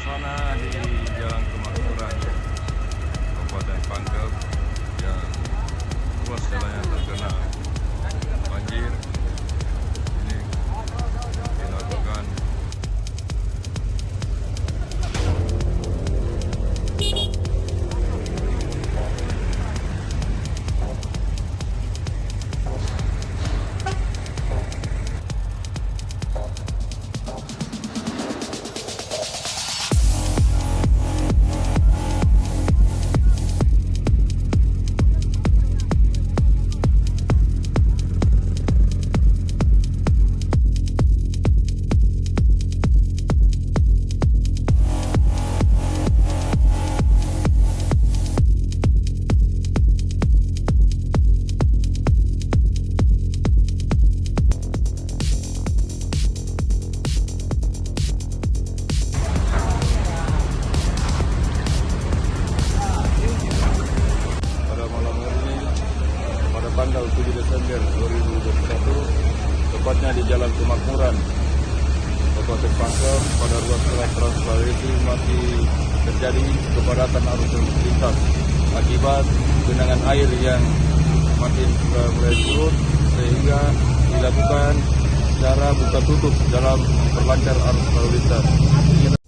suasana di Jalan Kemakmuran, Kabupaten Pangkep yang ruas jalannya terkena banjir. Ini dilakukan tanggal 7 Desember 2021, tepatnya di Jalan Kemakmuran, Kabupaten Pangkep, pada ruas jalan Trans Sulawesi masih terjadi kepadatan arus lalu lintas akibat genangan air yang makin mulai surut, sehingga dilakukan cara buka tutup dalam memperlancar arus lalu lintas.